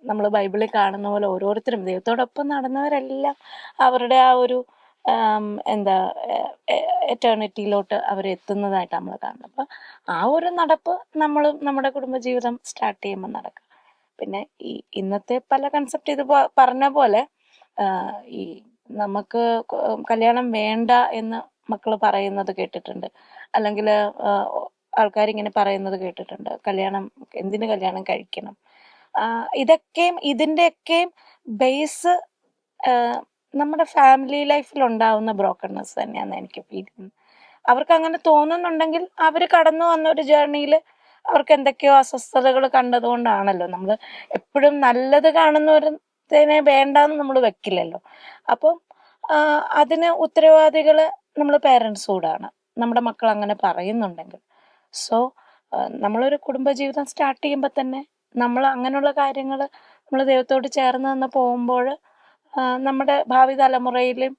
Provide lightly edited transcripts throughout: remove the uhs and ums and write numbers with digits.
നമ്മൾ ബൈബിളിൽ കാണുന്ന പോലെ ഓരോരുത്തരും ദൈവത്തോടൊപ്പം നടന്നവരെല്ലാം അവരുടെ ആ ഒരു എന്താ എറ്റേണിറ്റിയിലോട്ട് അവരെത്തുന്നതായിട്ട് നമ്മൾ കാണുന്നത്. അപ്പം ആ ഒരു നടപ്പ് നമ്മളും നമ്മുടെ കുടുംബജീവിതം സ്റ്റാർട്ട് ചെയ്യുമ്പോൾ നടക്കുക. പിന്നെ ഈ ഇന്നത്തെ പല കൺസെപ്റ്റ് ഇത് പറഞ്ഞ പോലെ ഈ നമുക്ക് കല്യാണം വേണ്ട എന്ന് മക്കൾ പറയുന്നത് കേട്ടിട്ടുണ്ട്, അല്ലെങ്കിൽ ആൾക്കാരിങ്ങനെ പറയുന്നത് കേട്ടിട്ടുണ്ട്, എന്തിന് കല്യാണം കഴിക്കണം. ഇതിൻ്റെയൊക്കെയും ബേസ് നമ്മുടെ ഫാമിലി ലൈഫിൽ ഉണ്ടാവുന്ന ബ്രോക്കൺനെസ് തന്നെയാണെന്ന് എനിക്ക് ഫീൽ ചെയ്യുന്നത്. അവർക്ക് അങ്ങനെ തോന്നുന്നുണ്ടെങ്കിൽ അവർ കടന്നു വന്ന ഒരു ജേർണിയിൽ അവർക്ക് എന്തൊക്കെയോ അസ്വസ്ഥതകൾ കണ്ടതുകൊണ്ടാണല്ലോ. നമ്മൾ എപ്പോഴും നല്ലത് കാണുന്നവരത്തിനെ വേണ്ടാന്ന് നമ്മൾ വെക്കില്ലല്ലോ. അപ്പം അതിന് ഉത്തരവാദികൾ നമ്മൾ പേരൻസ് കൂടാണ്, നമ്മുടെ മക്കൾ അങ്ങനെ പറയുന്നുണ്ടെങ്കിൽ. സോ നമ്മളൊരു കുടുംബജീവിതം സ്റ്റാർട്ട് ചെയ്യുമ്പോൾ തന്നെ നമ്മൾ അങ്ങനെയുള്ള കാര്യങ്ങൾ നമ്മൾ ദൈവത്തോട് ചേർന്ന് നിന്ന് പോകുമ്പോൾ നമ്മുടെ ഭാവി തലമുറയിലും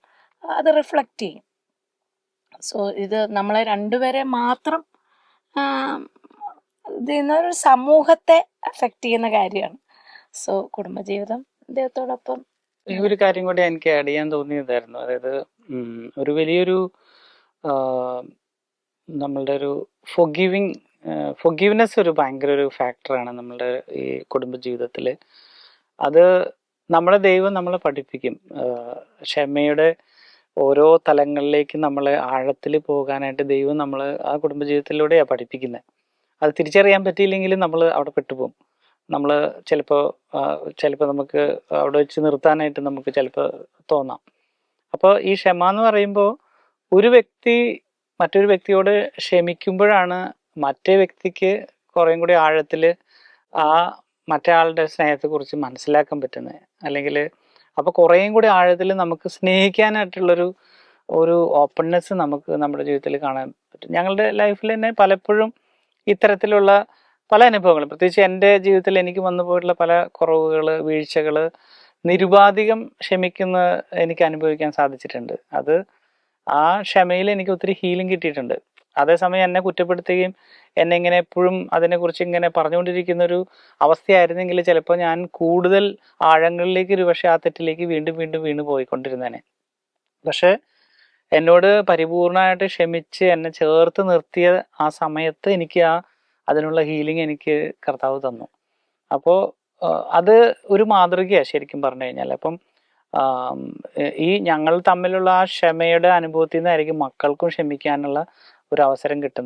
അത് റിഫ്ലക്റ്റ് ചെയ്യും. സോ ഇത് നമ്മളെ രണ്ടുപേരെ മാത്രം ഇതിന്നൊരു സമൂഹത്തെ അഫക്റ്റ് ചെയ്യുന്ന കാര്യമാണ്. സോ കുടുംബജീവിതം ദൈവത്തോടൊപ്പം. ഈ ഒരു കാര്യം കൂടി എനിക്ക് ആഡ് ചെയ്യാൻ തോന്നിയതായിരുന്നു. അതായത് ഒരു വലിയൊരു നമ്മളുടെ ഒരു ഫൊഗീവ്നെസ് ഒരു ഭയങ്കര ഒരു ഫാക്ടറാണ് നമ്മളുടെ ഈ കുടുംബജീവിതത്തിൽ. അത് നമ്മളെ ദൈവം നമ്മളെ പഠിപ്പിക്കും. ക്ഷമയുടെ ഓരോ തലങ്ങളിലേക്ക് നമ്മളെ ആഴത്തിൽ പോകാനായിട്ട് ദൈവം നമ്മൾ ആ കുടുംബജീവിതത്തിലൂടെയാണ് പഠിപ്പിക്കുന്നത്. അത് തിരിച്ചറിയാൻ പറ്റിയില്ലെങ്കിലും നമ്മൾ അവിടെ പെട്ടുപോകും. നമ്മൾ ചിലപ്പോൾ നമുക്ക് അവിടെ വെച്ച് നിർത്താനായിട്ട് നമുക്ക് ചിലപ്പോൾ തോന്നാം. അപ്പോൾ ഈ ക്ഷമ എന്ന് പറയുമ്പോൾ ഒരു വ്യക്തി മറ്റൊരു വ്യക്തിയോട് ക്ഷമിക്കുമ്പോഴാണ് മറ്റേ വ്യക്തിക്ക് കുറേം കൂടി ആഴത്തിൽ ആ മറ്റേ ആളുടെ സ്നേഹത്തെക്കുറിച്ച് മനസ്സിലാക്കാൻ പറ്റുന്നത്. അല്ലെങ്കിൽ അപ്പോൾ കുറേയും കൂടി ആഴത്തിൽ നമുക്ക് സ്നേഹിക്കാനായിട്ടുള്ളൊരു ഓപ്പൺനെസ് നമുക്ക് നമ്മുടെ ജീവിതത്തിൽ കാണാൻ പറ്റും. ഞങ്ങളുടെ ലൈഫിൽ തന്നെ പലപ്പോഴും ഇത്തരത്തിലുള്ള പല അനുഭവങ്ങളും, പ്രത്യേകിച്ച് എൻ്റെ ജീവിതത്തിൽ എനിക്ക് വന്നു പോയിട്ടുള്ള പല കുറവുകൾ, വീഴ്ചകൾ നിരുപാധികം ക്ഷമിക്കുന്ന എനിക്ക് അനുഭവിക്കാൻ സാധിച്ചിട്ടുണ്ട്. അത് ആ ക്ഷമയിൽ എനിക്ക് ഒത്തിരി ഹീലിംഗ് കിട്ടിയിട്ടുണ്ട്. അതേസമയം എന്നെ കുറ്റപ്പെടുത്തുകയും എന്നെ ഇങ്ങനെ എപ്പോഴും അതിനെക്കുറിച്ച് ഇങ്ങനെ പറഞ്ഞുകൊണ്ടിരിക്കുന്നൊരു അവസ്ഥയായിരുന്നെങ്കിൽ ചിലപ്പോൾ ഞാൻ കൂടുതൽ ആഴങ്ങളിലേക്ക് ഒരു പക്ഷേ ആ തെറ്റിലേക്ക് വീണ്ടും വീണ്ടും വീണ് പോയിക്കൊണ്ടിരുന്നേനെ. പക്ഷെ എന്നോട് പരിപൂർണമായിട്ട് ക്ഷമിച്ച് എന്നെ ചേർത്ത് നിർത്തിയ ആ സമയത്ത് എനിക്ക് അതിനുള്ള ഹീലിംഗ് എനിക്ക് കർത്താവ് തന്നു. അപ്പോൾ അത് ഒരു മാതൃകയാണ് ശരിക്കും പറഞ്ഞു കഴിഞ്ഞാൽ. അപ്പം ഈ ഞങ്ങൾ തമ്മിലുള്ള ആ ക്ഷമയുടെ അനുഭവത്തിൽ നിന്നായിരിക്കും മക്കൾക്കും ക്ഷമിക്കാനുള്ള ഒരു അവസരം കിട്ടുന്നത്.